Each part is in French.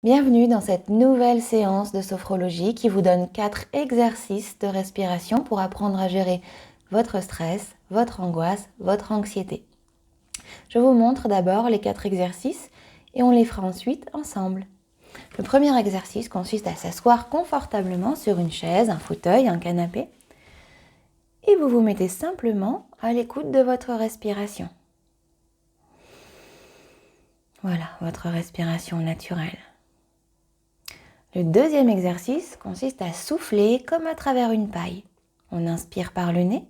Bienvenue dans cette nouvelle séance de sophrologie qui vous donne 4 exercices de respiration pour apprendre à gérer votre stress, votre angoisse, votre anxiété. Je vous montre d'abord les 4 exercices et on les fera ensuite ensemble. Le premier exercice consiste à s'asseoir confortablement sur une chaise, un fauteuil, un canapé et vous vous mettez simplement à l'écoute de votre respiration. Voilà, votre respiration naturelle. Le deuxième exercice consiste à souffler comme à travers une paille. On inspire par le nez.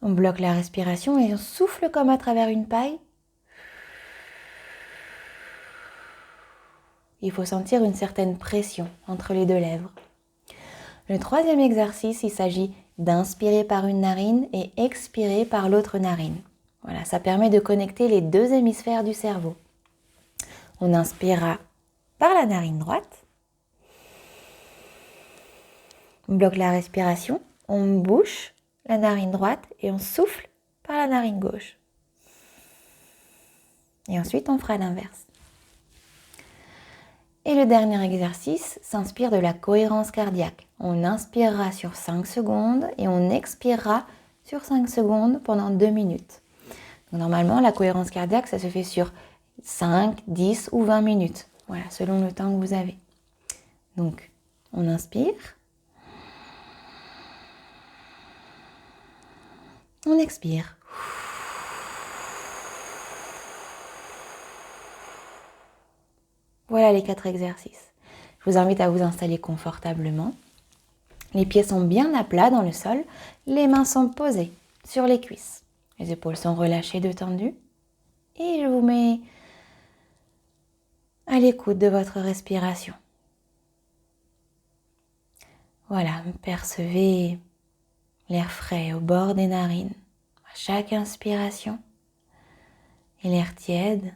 On bloque la respiration et on souffle comme à travers une paille. Il faut sentir une certaine pression entre les deux lèvres. Le troisième exercice, il s'agit d'inspirer par une narine et expirer par l'autre narine. Voilà, ça permet de connecter les deux hémisphères du cerveau. On inspirera par la narine droite. On bloque la respiration, on bouche la narine droite et on souffle par la narine gauche. Et ensuite, on fera l'inverse. Et le dernier exercice s'inspire de la cohérence cardiaque. On inspirera sur 5 secondes et on expirera sur 5 secondes pendant 2 minutes. Donc, normalement, la cohérence cardiaque, ça se fait sur 5, 10 ou 20 minutes. Voilà, selon le temps que vous avez. Donc, on inspire. On expire. Voilà les 4 exercices. Je vous invite à vous installer confortablement. Les pieds sont bien à plat dans le sol. Les mains sont posées sur les cuisses. Les épaules sont relâchées, détendues. Et je vous mets à l'écoute de votre respiration. Voilà, percevez l'air frais au bord des narines à chaque inspiration et l'air tiède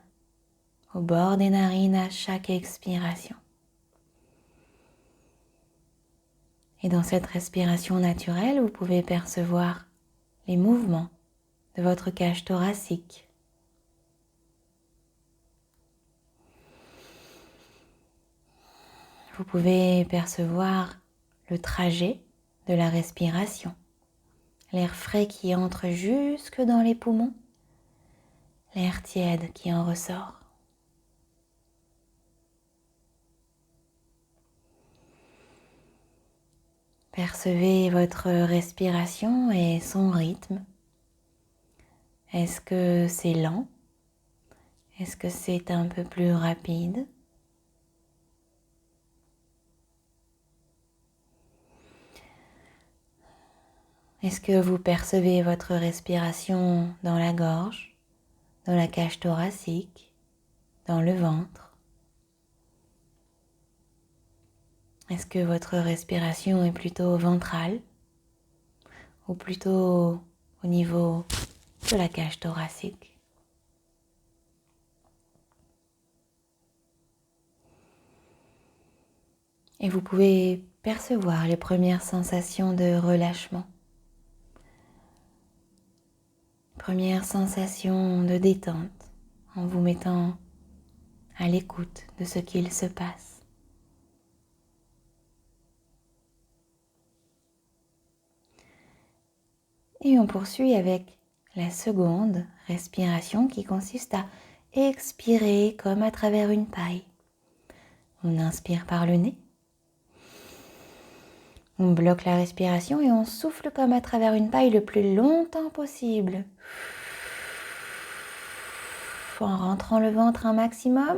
au bord des narines à chaque expiration. Et dans cette respiration naturelle, vous pouvez percevoir les mouvements de votre cage thoracique. Vous pouvez percevoir le trajet de la respiration, l'air frais qui entre jusque dans les poumons, l'air tiède qui en ressort. Percevez votre respiration et son rythme. Est-ce que c'est lent? Est-ce que c'est un peu plus rapide? Est-ce que vous percevez votre respiration dans la gorge, dans la cage thoracique, dans le ventre? Est-ce que votre respiration est plutôt ventrale ou plutôt au niveau de la cage thoracique? Et vous pouvez percevoir les premières sensations de relâchement. Première sensation de détente en vous mettant à l'écoute de ce qu'il se passe. Et on poursuit avec la seconde respiration qui consiste à expirer comme à travers une paille. On inspire par le nez. On bloque la respiration et on souffle comme à travers une paille le plus longtemps possible. En rentrant le ventre un maximum.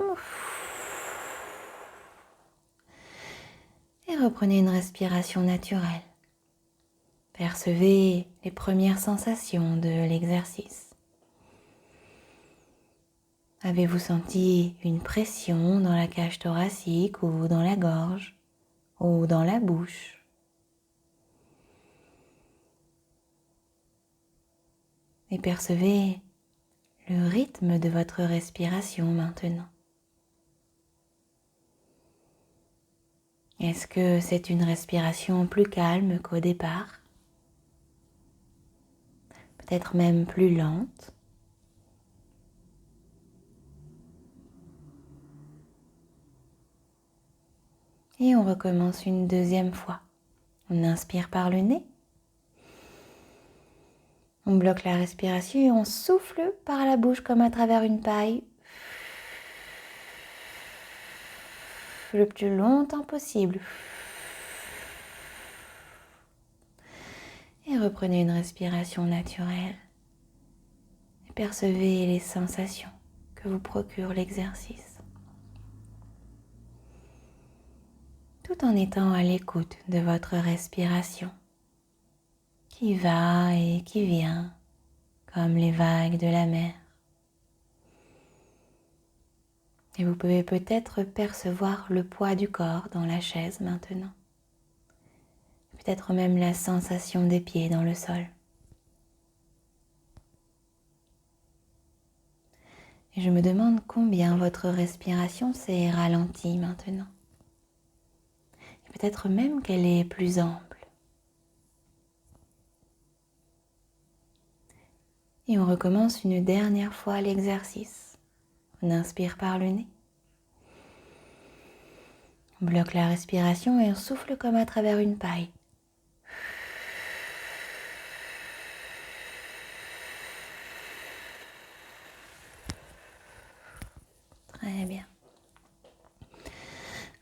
Et reprenez une respiration naturelle. Percevez les premières sensations de l'exercice. Avez-vous senti une pression dans la cage thoracique ou dans la gorge ou dans la bouche? Et percevez le rythme de votre respiration maintenant. Est-ce que c'est une respiration plus calme qu'au départ? Peut-être même plus lente? Et on recommence une deuxième fois. On inspire par le nez. On bloque la respiration et on souffle par la bouche comme à travers une paille. Le plus longtemps possible. Et reprenez une respiration naturelle. Et percevez les sensations que vous procure l'exercice. Tout en étant à l'écoute de votre respiration qui va et qui vient comme les vagues de la mer. Et vous pouvez peut-être percevoir le poids du corps dans la chaise maintenant. Peut-être même la sensation des pieds dans le sol. Et je me demande combien votre respiration s'est ralentie maintenant. Et peut-être même qu'elle est plus ample. Et on recommence une dernière fois l'exercice. On inspire par le nez. On bloque la respiration et on souffle comme à travers une paille. Très bien.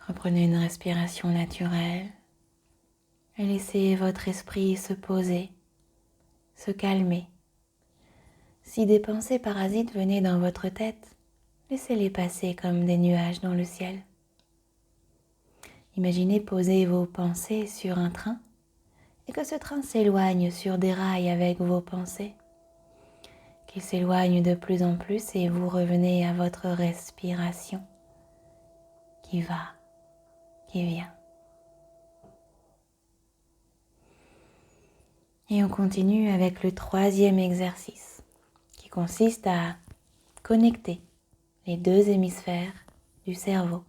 Reprenez une respiration naturelle et laissez votre esprit se poser, se calmer. Si des pensées parasites venaient dans votre tête, laissez-les passer comme des nuages dans le ciel. Imaginez poser vos pensées sur un train et que ce train s'éloigne sur des rails avec vos pensées. Qu'il s'éloigne de plus en plus et vous revenez à votre respiration qui va, qui vient. Et on continue avec le troisième exercice qui consiste à connecter les deux hémisphères du cerveau.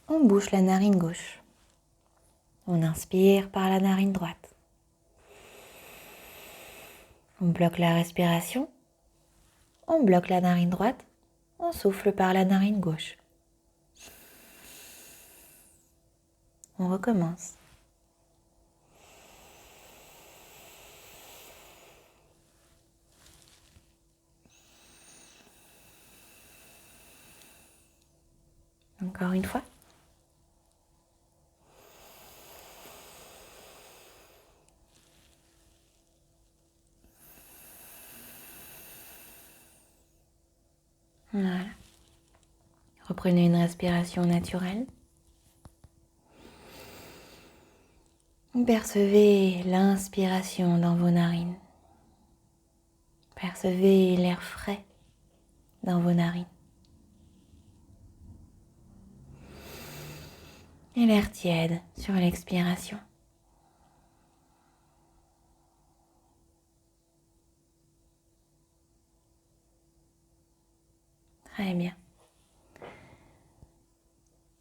On bouche la narine gauche. On inspire par la narine droite. On bloque la respiration. On bloque la narine droite. On souffle par la narine gauche. On recommence. Encore une fois. Voilà. Reprenez une respiration naturelle. Percevez l'inspiration dans vos narines. Percevez l'air frais dans vos narines. Et l'air tiède sur l'expiration. Très bien.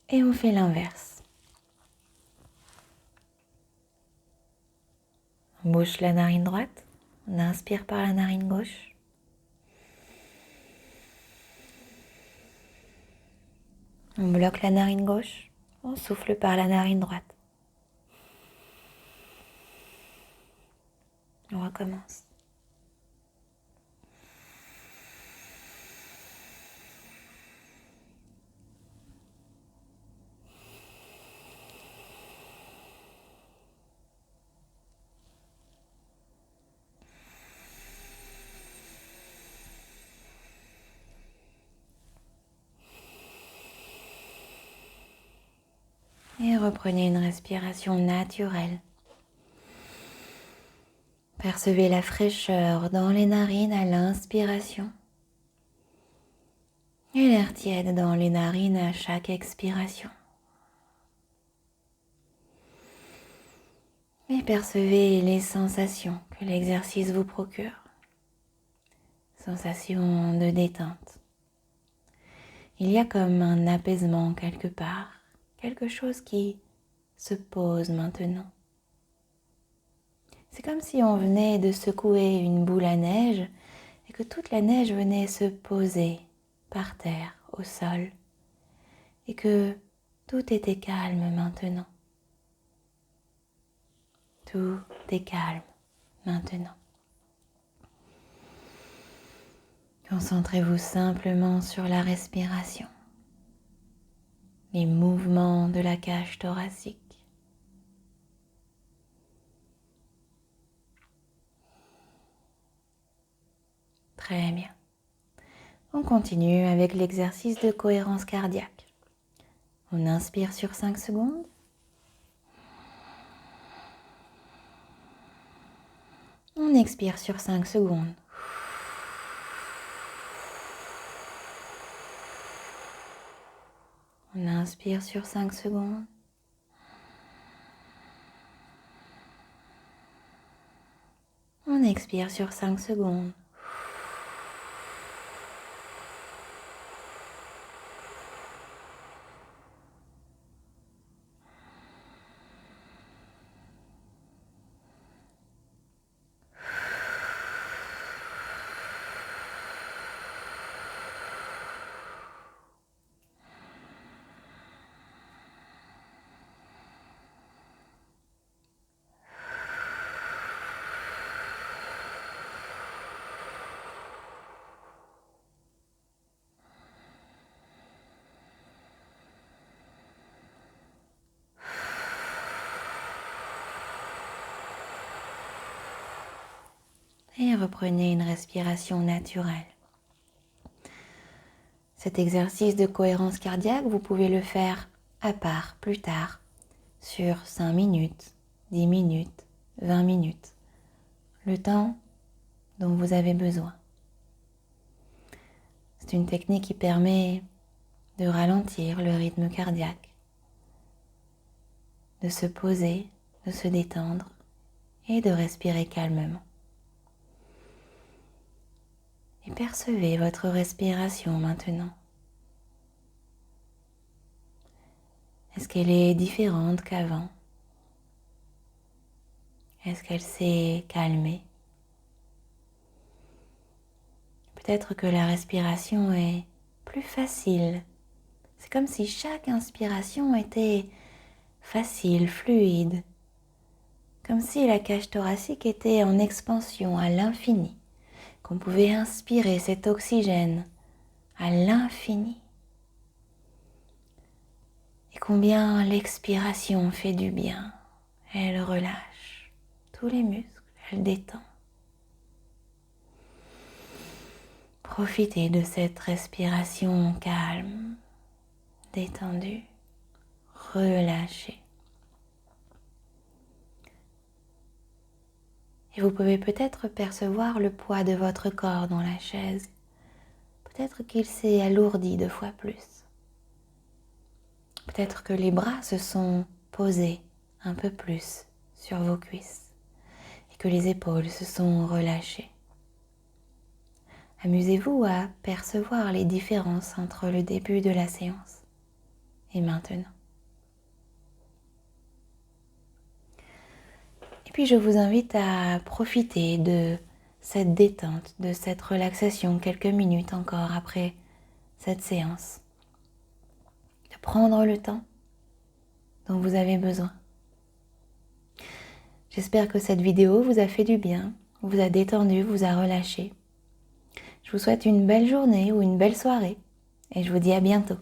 Et on fait l'inverse. On bouche la narine droite. On inspire par la narine gauche. On bloque la narine gauche. On souffle par la narine droite. On recommence. Et reprenez une respiration naturelle. Percevez la fraîcheur dans les narines à l'inspiration et l'air tiède dans les narines à chaque expiration. Et percevez les sensations que l'exercice vous procure. Sensations de détente. Il y a comme un apaisement quelque part, quelque chose qui se pose maintenant. C'est comme si on venait de secouer une boule à neige et que toute la neige venait se poser par terre, au sol. et que tout était calme maintenant. Tout est calme maintenant. Concentrez-vous simplement sur la respiration, les mouvements de la cage thoracique. Très bien. On continue avec l'exercice de cohérence cardiaque. On inspire sur 5 secondes. On expire sur 5 secondes. On inspire sur 5 secondes. On expire sur 5 secondes. Et reprenez une respiration naturelle. Cet exercice de cohérence cardiaque, vous pouvez le faire à part plus tard, sur 5 minutes, 10 minutes, 20 minutes, le temps dont vous avez besoin. C'est une technique qui permet de ralentir le rythme cardiaque, de se poser, de se détendre et de respirer calmement. Et percevez votre respiration maintenant. Est-ce qu'elle est différente qu'avant? Est-ce qu'elle s'est calmée? Peut-être que la respiration est plus facile. C'est comme si chaque inspiration était facile, fluide. Comme si la cage thoracique était en expansion à l'infini. Qu'on pouvait inspirer cet oxygène à l'infini. Et combien l'expiration fait du bien. Elle relâche tous les muscles, elle détend. Profitez de cette respiration calme, détendue, relâchée. Et vous pouvez peut-être percevoir le poids de votre corps dans la chaise. Peut-être qu'il s'est alourdi 2 fois plus. Peut-être que les bras se sont posés un peu plus sur vos cuisses et que les épaules se sont relâchées. Amusez-vous à percevoir les différences entre le début de la séance et maintenant. Et puis je vous invite à profiter de cette détente, de cette relaxation quelques minutes encore après cette séance. De prendre le temps dont vous avez besoin. J'espère que cette vidéo vous a fait du bien, vous a détendu, vous a relâché. Je vous souhaite une belle journée ou une belle soirée et je vous dis à bientôt.